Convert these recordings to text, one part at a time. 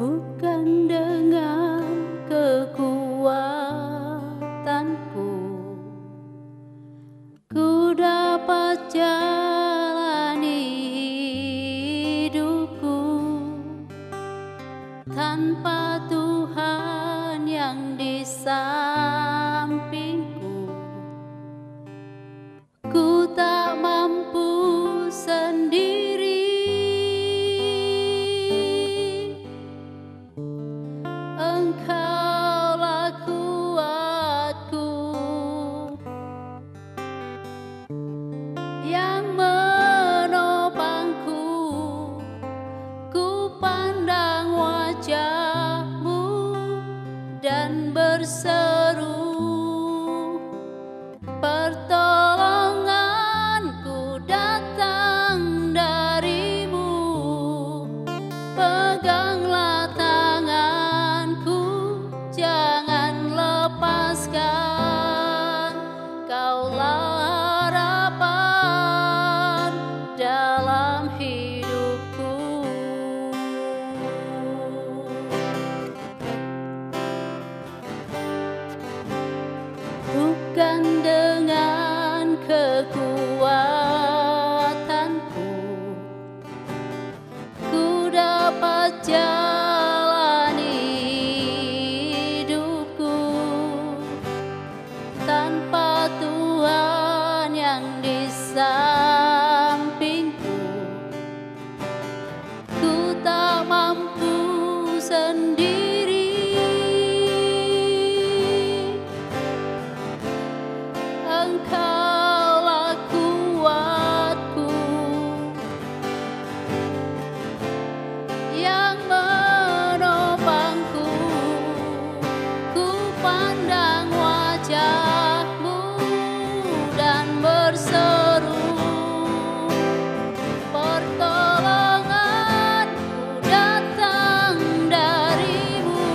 bukan dengan kekuatanku ku dapat jalani hidupku tanpa Tuhan yang di sampingku. Ku tak mampu sendiri, Engkaulah kuatku yang menopangku. Ku pandang wajah-Mu dan berseru, pertolonganku datang dari-Mu. Peganglah tanganku, jangan lepaskan. Kaulah harapan dalam hidupku. Bukan dengan kekuatanku ku dapat jalani hidupku tanpa Tuhan yang di sampingku. Ku tak mampu sendiri, Engkaulah kuatku yang menopangku. Ku pandang wajah-Mu dan berseru, pertolonganku datang dari-Mu.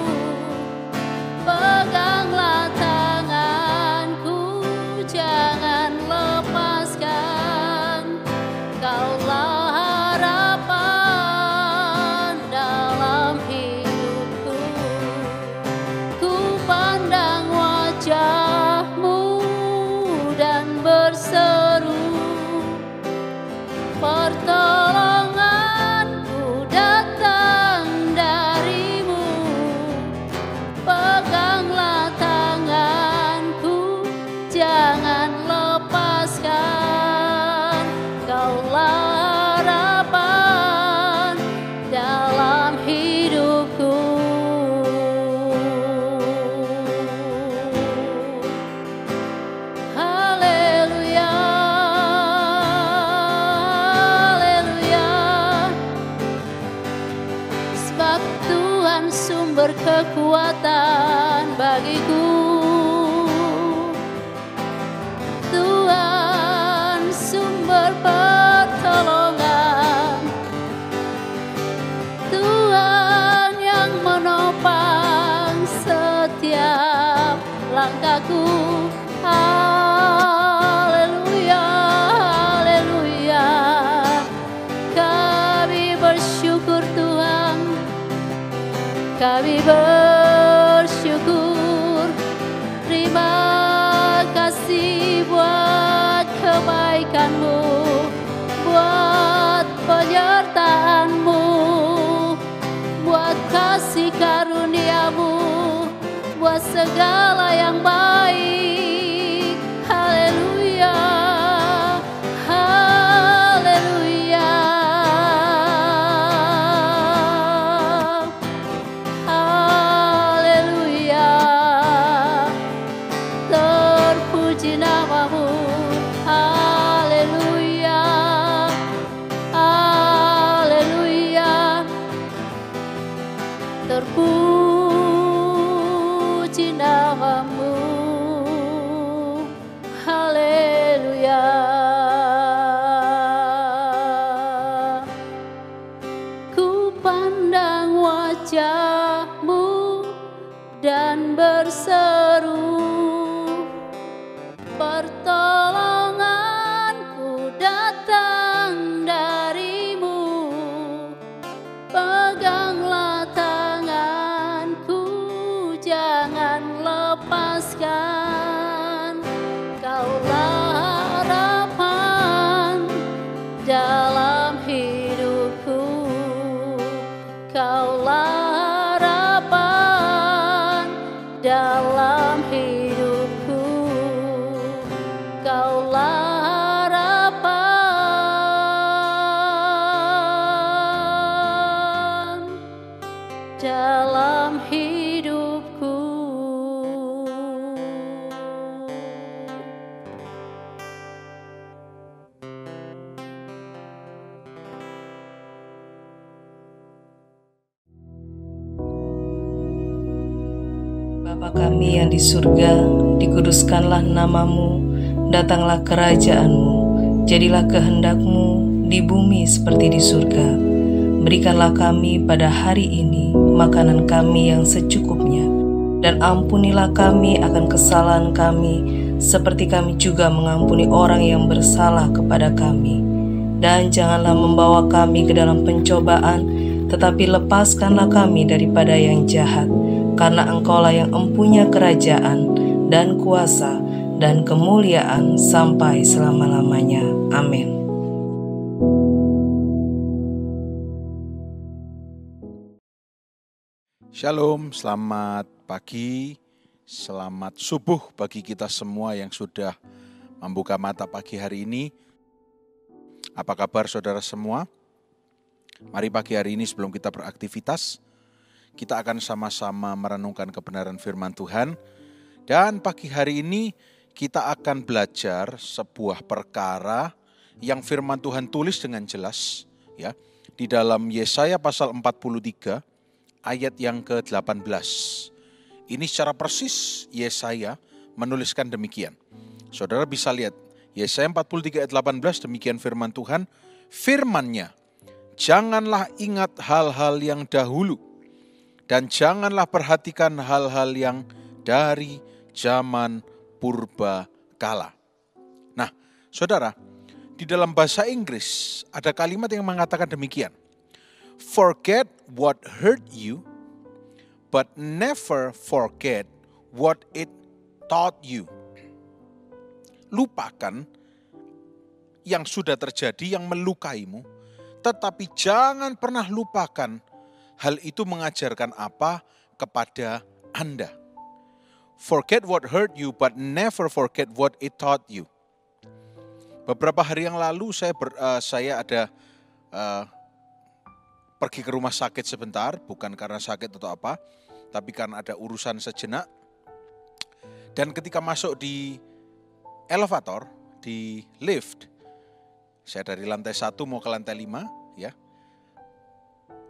Peganglah tanganku, jangan lepaskan. Kaulah harapan dalam hidupku. Ku pandang wajah-Mu dan berseru, pertolonganku datang dari-Mu. Peganglah tanganku, jangan lepaskan. Kaulah harapan dalam hidupku. Haleluya, haleluya. Sebab Tuhan sumber kekuatan bagiku. Tuhan sumber pertolongan. Tuhan yang menopang setiap langkahku. Haleluya, haleluya. Kami bersyukur Tuhan, kami bersyukur. Terima kasih buat kebaikan-Mu, buat penyertaan-Mu, buat kasih karunia-Mu, buat segala yang baik. Haleluya, haleluya, haleluya. Terpuji nama-Mu. Haleluya, haleluya. Terpuji nama-Mu. Haleluya. Ku pandang wajah-Mu dan berseru, pertolongan Bapa kami yang di surga, dikuduskanlah namamu, datanglah kerajaan-Mu, jadilah kehendak-Mu di bumi seperti di surga. Berikanlah kami pada hari ini makanan kami yang secukupnya, dan ampunilah kami akan kesalahan kami, seperti kami juga mengampuni orang yang bersalah kepada kami. Dan janganlah membawa kami ke dalam pencobaan, tetapi lepaskanlah kami daripada yang jahat, karena Engkaulah yang empunya kerajaan dan kuasa dan kemuliaan sampai selama-lamanya. Amin. Shalom, selamat pagi, selamat subuh bagi kita semua yang sudah membuka mata pagi hari ini. Apa kabar saudara semua? Mari pagi hari ini sebelum kita beraktivitas, kita akan sama-sama merenungkan kebenaran firman Tuhan. Dan pagi hari ini kita akan belajar sebuah perkara yang firman Tuhan tulis dengan jelas, ya, di dalam Yesaya pasal 43 ayat yang ke-18. Ini secara persis Yesaya menuliskan demikian. Saudara bisa lihat Yesaya 43 ayat 18, demikian firman Tuhan. Firman-Nya, janganlah ingat hal-hal yang dahulu, dan janganlah perhatikan hal-hal yang dari zaman purba kala. Nah, saudara, di dalam bahasa Inggris ada kalimat yang mengatakan demikian. Forget what hurt you, but never forget what it taught you. Lupakan yang sudah terjadi, yang melukaimu, tetapi jangan pernah lupakan hal itu mengajarkan apa kepada Anda. Forget what hurt you, but never forget what it taught you. Beberapa hari yang lalu saya ada pergi ke rumah sakit sebentar, bukan karena sakit atau apa, tapi karena ada urusan sejenak. Dan ketika masuk di elevator, di lift, saya dari lantai 1 mau ke lantai 5, ya.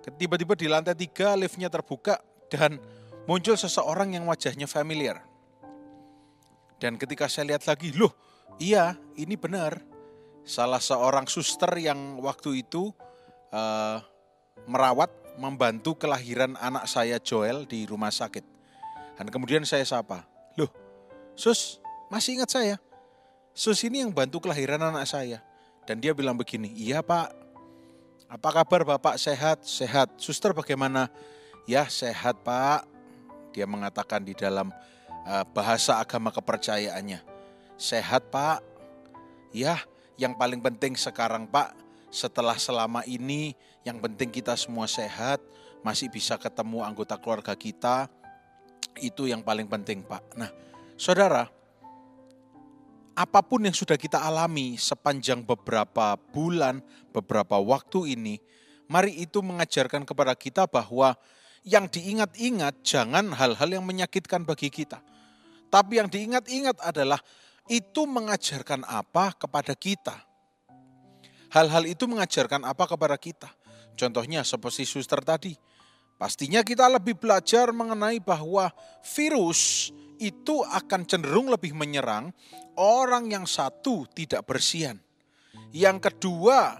Tiba-tiba di lantai 3 liftnya terbuka dan muncul seseorang yang wajahnya familiar. Dan ketika saya lihat lagi, loh, iya, ini benar. Salah seorang suster yang waktu itu merawat, membantu kelahiran anak saya Joel di rumah sakit. Dan kemudian saya sapa, loh, Sus, masih ingat saya? Sus ini yang bantu kelahiran anak saya. Dan dia bilang begini, iya Pak, apa kabar Bapak? Sehat? Sehat. Suster bagaimana? Ya sehat Pak. Dia mengatakan di dalam bahasa agama kepercayaannya, sehat Pak. Ya, yang paling penting sekarang Pak, setelah selama ini, yang penting kita semua sehat, masih bisa ketemu anggota keluarga kita, itu yang paling penting Pak. Nah, saudara, apapun yang sudah kita alami sepanjang beberapa bulan, beberapa waktu ini, mari itu mengajarkan kepada kita bahwa yang diingat-ingat jangan hal-hal yang menyakitkan bagi kita. Tapi yang diingat-ingat adalah itu mengajarkan apa kepada kita. Hal-hal itu mengajarkan apa kepada kita. Contohnya seperti suster tadi. Pastinya kita lebih belajar mengenai bahwa virus itu akan cenderung lebih menyerang orang yang satu tidak bersihan. Yang kedua,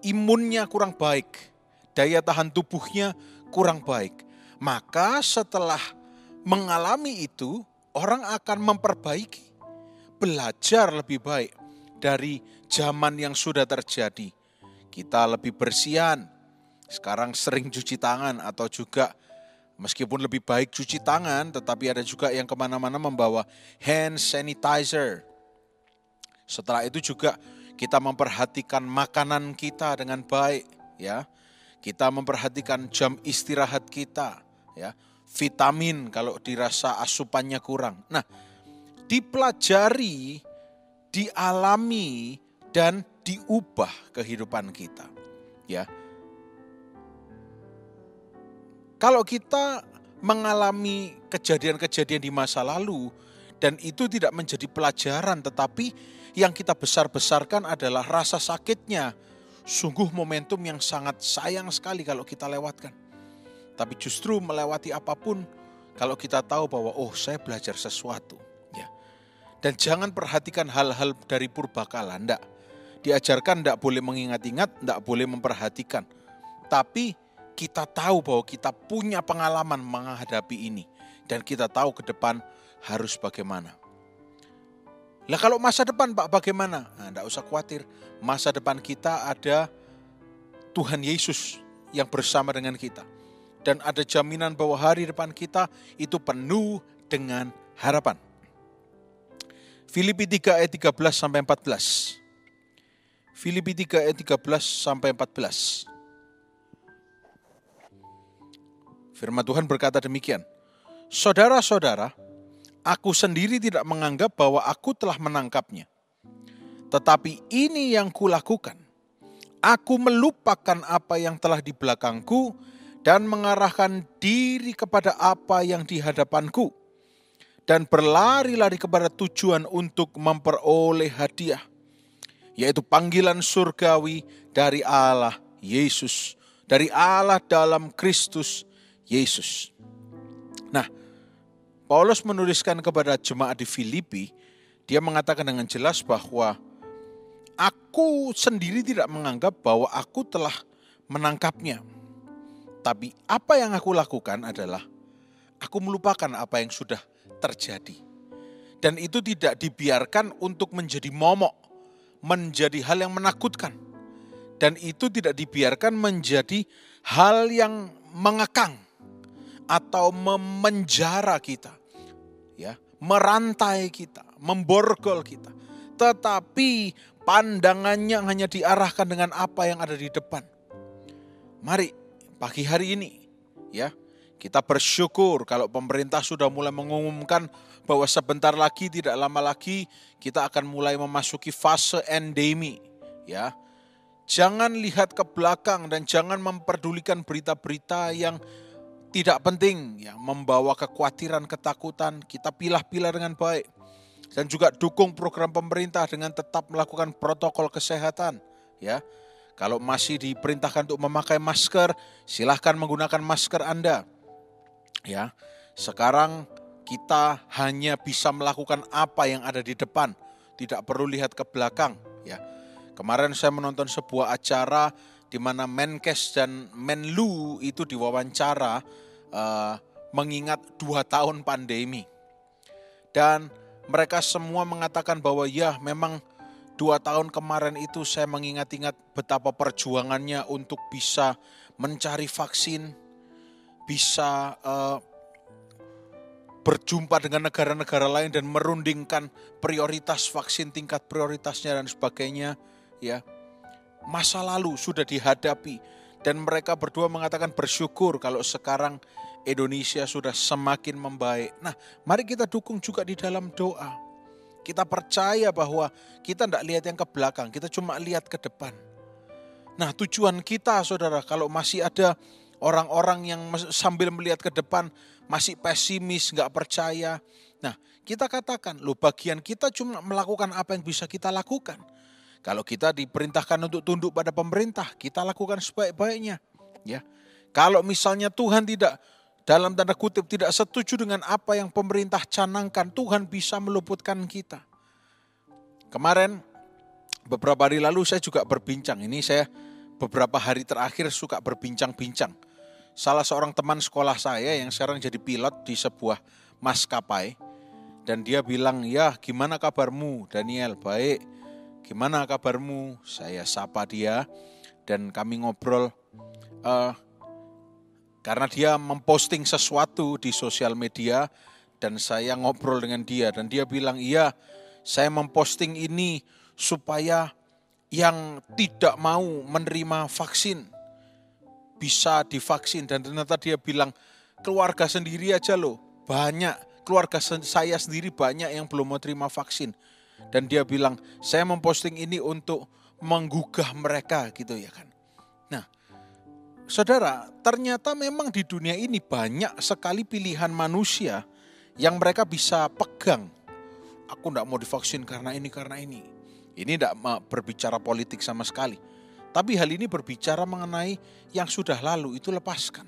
imunnya kurang baik. Daya tahan tubuhnya kurang baik. Maka setelah mengalami itu, orang akan memperbaiki. Belajar lebih baik dari zaman yang sudah terjadi. Kita lebih bersihan. Sekarang sering cuci tangan atau juga meskipun lebih baik cuci tangan, tetapi ada juga yang kemana-mana membawa hand sanitizer. Setelah itu juga kita memperhatikan makanan kita dengan baik, ya. Kita memperhatikan jam istirahat kita, ya. Vitamin kalau dirasa asupannya kurang. Nah, dipelajari, dialami dan diubah kehidupan kita, ya. Kalau kita mengalami kejadian-kejadian di masa lalu dan itu tidak menjadi pelajaran, tetapi yang kita besar-besarkan adalah rasa sakitnya, sungguh momentum yang sangat sayang sekali kalau kita lewatkan. Tapi justru melewati apapun, kalau kita tahu bahwa saya belajar sesuatu, ya. Dan jangan perhatikan hal-hal dari purbakala, enggak. Diajarkan enggak boleh mengingat-ingat, enggak boleh memperhatikan. Tapi kita tahu bahwa kita punya pengalaman menghadapi ini dan kita tahu ke depan harus bagaimana. Lah kalau masa depan Pak bagaimana? Nah, enggak usah khawatir. Masa depan kita ada Tuhan Yesus yang bersama dengan kita. Dan ada jaminan bahwa hari depan kita itu penuh dengan harapan. Filipi 3 ayat 13 sampai 14. Filipi 3 ayat 13 sampai 14. Firman Tuhan berkata demikian. Saudara-saudara, aku sendiri tidak menganggap bahwa aku telah menangkapnya. Tetapi ini yang kulakukan. Aku melupakan apa yang telah di belakangku dan mengarahkan diri kepada apa yang di hadapanku. Dan berlari-lari kepada tujuan untuk memperoleh hadiah. Yaitu panggilan surgawi dari Allah Yesus. Dari Allah dalam Kristus Yesus. Nah, Paulus menuliskan kepada jemaat di Filipi, dia mengatakan dengan jelas bahwa aku sendiri tidak menganggap bahwa aku telah menangkapnya. Tapi apa yang aku lakukan adalah aku melupakan apa yang sudah terjadi. Dan itu tidak dibiarkan untuk menjadi momok, menjadi hal yang menakutkan. Dan itu tidak dibiarkan menjadi hal yang mengekang atau memenjara kita. Ya, merantai kita, memborgol kita. Tetapi pandangannya hanya diarahkan dengan apa yang ada di depan. Mari pagi hari ini ya, kita bersyukur kalau pemerintah sudah mulai mengumumkan bahwa sebentar lagi, tidak lama lagi kita akan mulai memasuki fase endemi ya. Jangan lihat ke belakang dan jangan memperdulikan berita-berita yang tidak penting, yang membawa kekhawatiran, ketakutan. Kita pilah-pilah dengan baik. Dan juga dukung program pemerintah dengan tetap melakukan protokol kesehatan. Ya, kalau masih diperintahkan untuk memakai masker, silahkan menggunakan masker Anda. Ya, sekarang kita hanya bisa melakukan apa yang ada di depan, tidak perlu lihat ke belakang. Ya, kemarin saya menonton sebuah acara di mana Menkes dan Menlu itu diwawancara mengingat 2 tahun pandemi. Dan mereka semua mengatakan bahwa ya memang 2 tahun kemarin itu saya mengingat-ingat betapa perjuangannya untuk bisa mencari vaksin, bisa berjumpa dengan negara-negara lain dan merundingkan prioritas vaksin, tingkat prioritasnya dan sebagainya. Ya, masa lalu sudah dihadapi dan mereka berdua mengatakan bersyukur kalau sekarang Indonesia sudah semakin membaik. Nah, mari kita dukung juga di dalam doa. Kita percaya bahwa kita tidak lihat yang ke belakang, kita cuma lihat ke depan. Nah, tujuan kita saudara, kalau masih ada orang-orang yang sambil melihat ke depan masih pesimis, nggak percaya. Nah, kita katakan, loh bagian kita cuma melakukan apa yang bisa kita lakukan. Kalau kita diperintahkan untuk tunduk pada pemerintah, kita lakukan sebaik-baiknya. Ya, kalau misalnya Tuhan tidak, dalam tanda kutip, tidak setuju dengan apa yang pemerintah canangkan, Tuhan bisa meluputkan kita. Kemarin, beberapa hari lalu saya juga berbincang. Ini saya beberapa hari terakhir suka berbincang-bincang. Salah seorang teman sekolah saya yang sekarang jadi pilot di sebuah maskapai. Dan dia bilang, ya gimana kabarmu Daniel? Baik. Gimana kabarmu? Saya sapa dia dan kami ngobrol. Karena dia memposting sesuatu di sosial media dan saya ngobrol dengan dia. Dan dia bilang, iya saya memposting ini supaya yang tidak mau menerima vaksin bisa divaksin. Dan ternyata dia bilang, keluarga sendiri aja loh, banyak, keluarga saya sendiri banyak yang belum mau terima vaksin. Dan dia bilang, saya memposting ini untuk menggugah mereka gitu ya kan. Nah, saudara, ternyata memang di dunia ini banyak sekali pilihan manusia yang mereka bisa pegang. Aku enggak mau divaksin karena ini, karena ini. Ini enggak berbicara politik sama sekali. Tapi hal ini berbicara mengenai yang sudah lalu, itu lepaskan.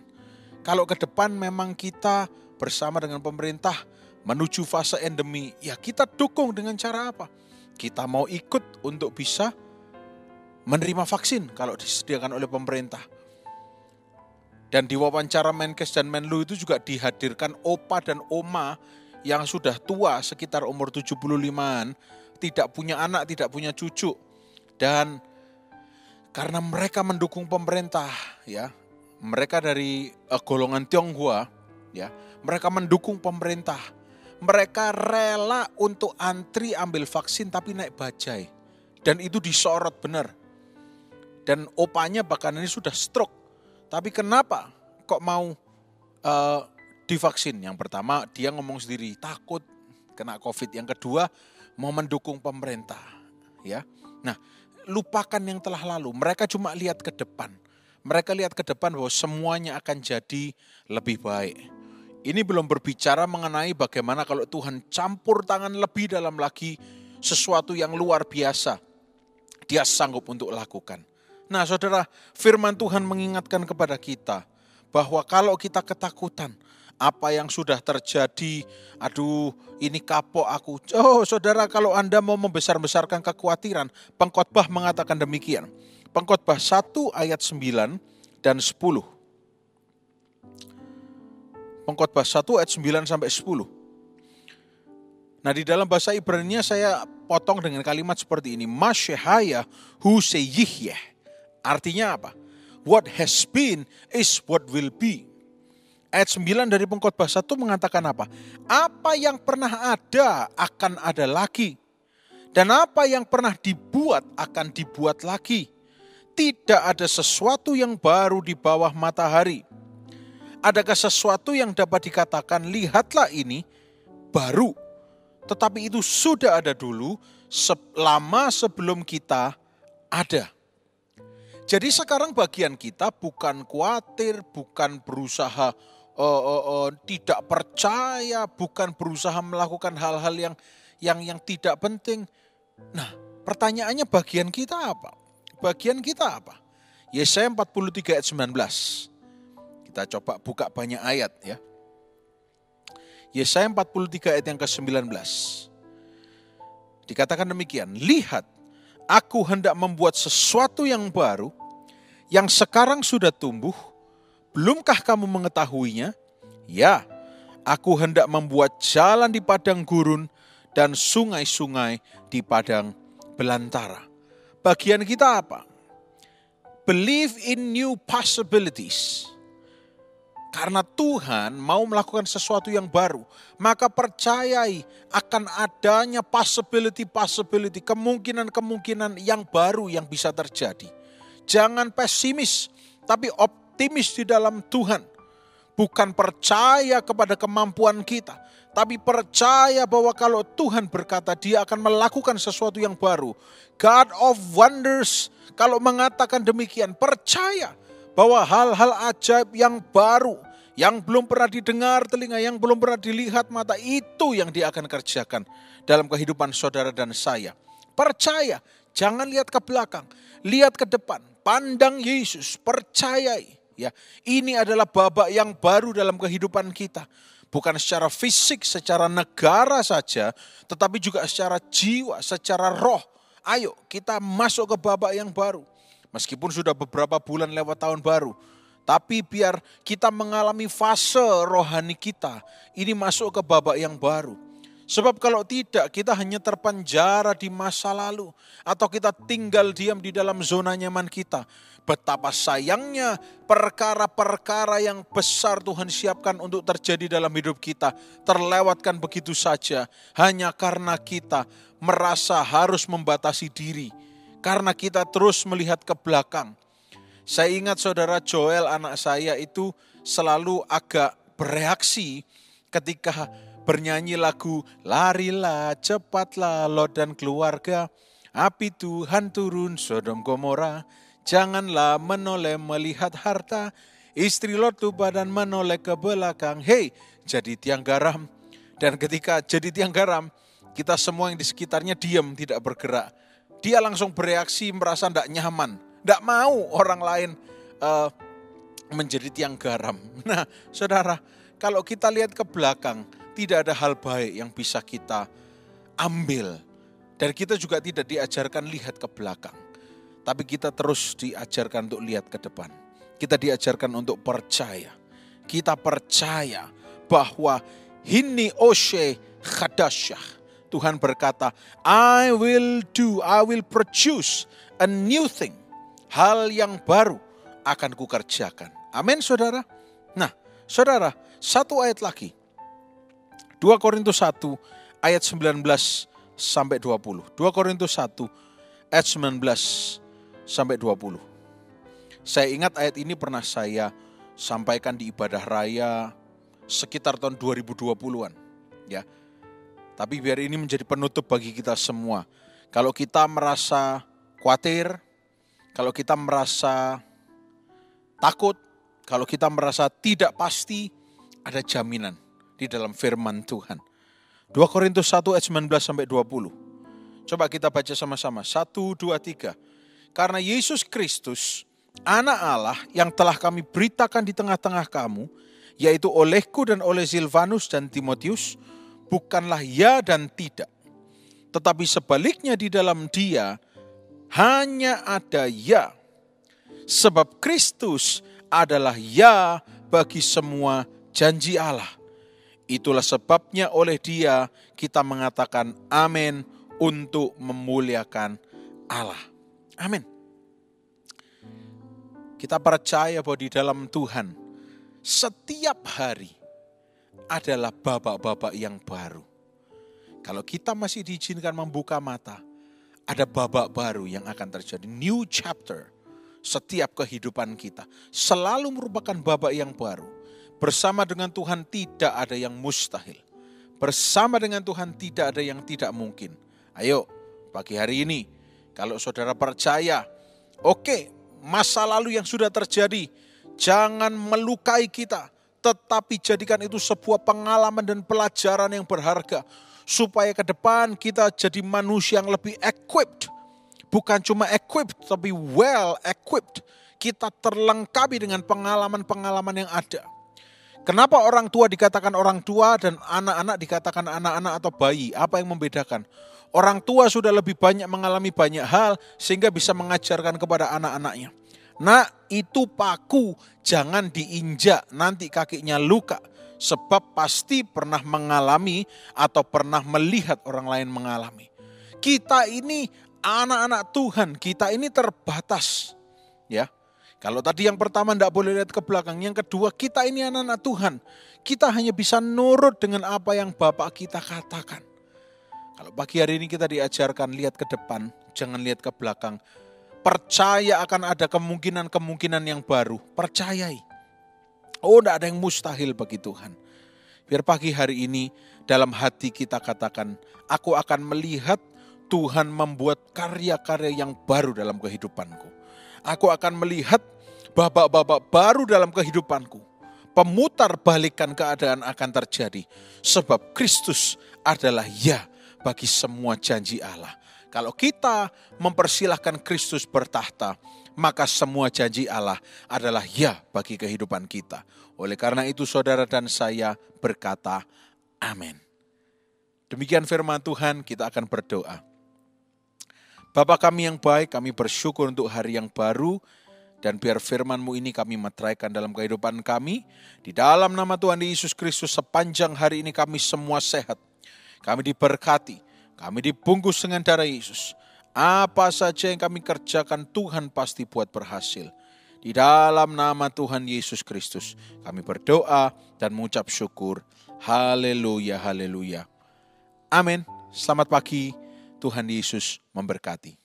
Kalau ke depan memang kita bersama dengan pemerintah menuju fase endemi. Ya kita dukung dengan cara apa? Kita mau ikut untuk bisa menerima vaksin kalau disediakan oleh pemerintah. Dan di wawancara Menkes dan Menlu itu juga dihadirkan opa dan oma yang sudah tua sekitar umur 75-an, tidak punya anak, tidak punya cucu. Dan karena mereka mendukung pemerintah, ya, mereka dari golongan Tionghoa, ya, mereka mendukung pemerintah. Mereka rela untuk antri ambil vaksin tapi naik bajai. Dan itu disorot benar. Dan opanya bahkan ini sudah stroke. Tapi kenapa kok mau divaksin? Yang pertama dia ngomong sendiri takut kena COVID. Yang kedua mau mendukung pemerintah. Ya, nah lupakan yang telah lalu. Mereka cuma lihat ke depan. Mereka lihat ke depan bahwa semuanya akan jadi lebih baik. Ini belum berbicara mengenai bagaimana kalau Tuhan campur tangan lebih dalam lagi sesuatu yang luar biasa. Dia sanggup untuk lakukan. Nah saudara, firman Tuhan mengingatkan kepada kita bahwa kalau kita ketakutan, apa yang sudah terjadi, aduh ini kapok aku. Oh saudara, kalau Anda mau membesar-besarkan kekhawatiran, Pengkhotbah mengatakan demikian. Pengkhotbah 1 ayat 9 dan 10. Pengkhotbah 1 ayat 9 sampai 10. Nah di dalam bahasa Ibrani saya potong dengan kalimat seperti ini. Masyehaya hu seyihyeh. Artinya apa? What has been is what will be. Ayat 9 dari Pengkhotbah 1 mengatakan apa? Apa yang pernah ada akan ada lagi. Dan apa yang pernah dibuat akan dibuat lagi. Tidak ada sesuatu yang baru di bawah matahari. Adakah sesuatu yang dapat dikatakan lihatlah ini baru. Tetapi itu sudah ada dulu lama sebelum kita ada. Jadi sekarang bagian kita bukan khawatir, bukan berusaha tidak percaya, bukan berusaha melakukan hal-hal yang tidak penting. Nah, pertanyaannya bagian kita apa? Bagian kita apa? Yesaya 43 ayat 19. Kita coba buka banyak ayat ya. Yesaya 43 ayat yang ke-19. Dikatakan demikian, lihat, aku hendak membuat sesuatu yang baru, yang sekarang sudah tumbuh, belumkah kamu mengetahuinya? Ya, aku hendak membuat jalan di padang gurun dan sungai-sungai di padang belantara. Bagian kita apa? Believe in new possibilities. Karena Tuhan mau melakukan sesuatu yang baru, maka percayai akan adanya possibility, kemungkinan-kemungkinan yang baru yang bisa terjadi. Jangan pesimis, tapi optimis di dalam Tuhan. Bukan percaya kepada kemampuan kita, tapi percaya bahwa kalau Tuhan berkata dia akan melakukan sesuatu yang baru. God of wonders, kalau mengatakan demikian, percaya bahwa hal-hal ajaib yang baru, yang belum pernah didengar telinga, yang belum pernah dilihat mata, itu yang dia akan kerjakan dalam kehidupan saudara dan saya. Percaya, jangan lihat ke belakang, lihat ke depan, pandang Yesus, percayai. Ya, ini adalah babak yang baru dalam kehidupan kita. Bukan secara fisik, secara negara saja, tetapi juga secara jiwa, secara roh. Ayo kita masuk ke babak yang baru. Meskipun sudah beberapa bulan lewat tahun baru, tapi biar kita mengalami fase rohani kita, ini masuk ke babak yang baru. Sebab kalau tidak, kita hanya terpenjara di masa lalu, atau kita tinggal diam di dalam zona nyaman kita. Betapa sayangnya perkara-perkara yang besar Tuhan siapkan untuk terjadi dalam hidup kita terlewatkan begitu saja hanya karena kita merasa harus membatasi diri, karena kita terus melihat ke belakang. Saya ingat saudara Joel, anak saya itu selalu agak bereaksi ketika bernyanyi lagu Larilah cepatlah Lot dan keluarga, api Tuhan turun Sodom Gomora. Janganlah menoleh melihat harta, istri Lot tuh badan menoleh ke belakang. Hei, jadi tiang garam. Dan ketika jadi tiang garam, kita semua yang di sekitarnya diam, tidak bergerak. Dia langsung bereaksi, merasa tidak nyaman, tidak mau orang lain menjadi tiang garam. Nah saudara, kalau kita lihat ke belakang, tidak ada hal baik yang bisa kita ambil. Dan kita juga tidak diajarkan lihat ke belakang. Tapi kita terus diajarkan untuk lihat ke depan. Kita diajarkan untuk percaya. Kita percaya bahwa hini oshe khadasyah. Tuhan berkata, I will produce a new thing. Hal yang baru akan kukerjakan. Amin, saudara. Nah, saudara, satu ayat lagi. 2 Korintus 1 ayat 19 sampai 20. 2 Korintus 1 ayat 19 sampai 20. Saya ingat ayat ini pernah saya sampaikan di ibadah raya sekitar tahun 2020-an. Ya. Tapi biar ini menjadi penutup bagi kita semua. Kalau kita merasa khawatir, kalau kita merasa takut, kalau kita merasa tidak pasti, ada jaminan di dalam firman Tuhan. 2 Korintus 1 ayat 19 sampai 20. Coba kita baca sama-sama. 1, 2, 3. Karena Yesus Kristus, anak Allah yang telah kami beritakan di tengah-tengah kamu, yaitu olehku dan oleh Silvanus dan Timotius, bukanlah ya dan tidak. Tetapi sebaliknya di dalam Dia hanya ada ya. Sebab Kristus adalah ya bagi semua janji Allah. Itulah sebabnya oleh Dia kita mengatakan amin untuk memuliakan Allah. Amin. Kita percaya bahwa di dalam Tuhan setiap hari adalah babak-babak yang baru. Kalau kita masih diizinkan membuka mata, ada babak baru yang akan terjadi. New chapter. Setiap kehidupan kita selalu merupakan babak yang baru. Bersama dengan Tuhan tidak ada yang mustahil. Bersama dengan Tuhan tidak ada yang tidak mungkin. Ayo, pagi hari ini, kalau saudara percaya, oke, masa lalu yang sudah terjadi, jangan melukai kita. Tetapi jadikan itu sebuah pengalaman dan pelajaran yang berharga. Supaya ke depan kita jadi manusia yang lebih equipped. Bukan cuma equipped, tapi well equipped. Kita terlengkapi dengan pengalaman-pengalaman yang ada. Kenapa orang tua dikatakan orang tua dan anak-anak dikatakan anak-anak atau bayi? Apa yang membedakan? Orang tua sudah lebih banyak mengalami banyak hal sehingga bisa mengajarkan kepada anak-anaknya. Nah, itu paku, jangan diinjak, nanti kakinya luka. Sebab pasti pernah mengalami atau pernah melihat orang lain mengalami. Kita ini anak-anak Tuhan, kita ini terbatas. Ya. Kalau tadi yang pertama tidak boleh lihat ke belakang, yang kedua kita ini anak-anak Tuhan. Kita hanya bisa nurut dengan apa yang Bapak kita katakan. Kalau pagi hari ini kita diajarkan lihat ke depan, jangan lihat ke belakang. Percaya akan ada kemungkinan-kemungkinan yang baru, percayai. Oh, tidak ada yang mustahil bagi Tuhan. Biar pagi hari ini dalam hati kita katakan, aku akan melihat Tuhan membuat karya-karya yang baru dalam kehidupanku. Aku akan melihat babak-babak baru dalam kehidupanku. Pemutar balikan keadaan akan terjadi. Sebab Kristus adalah ya bagi semua janji Allah. Kalau kita mempersilahkan Kristus bertahta, maka semua janji Allah adalah ya bagi kehidupan kita. Oleh karena itu saudara dan saya berkata, amin. Demikian firman Tuhan, kita akan berdoa. Bapa kami yang baik, kami bersyukur untuk hari yang baru, dan biar firman-Mu ini kami meteraikan dalam kehidupan kami. Di dalam nama Tuhan Yesus Kristus, sepanjang hari ini kami semua sehat. Kami diberkati, kami dibungkus dengan darah Yesus. Apa saja yang kami kerjakan, Tuhan pasti buat berhasil. Di dalam nama Tuhan Yesus Kristus, kami berdoa dan mengucap syukur. Haleluya, haleluya. Amin. Selamat pagi, Tuhan Yesus memberkati.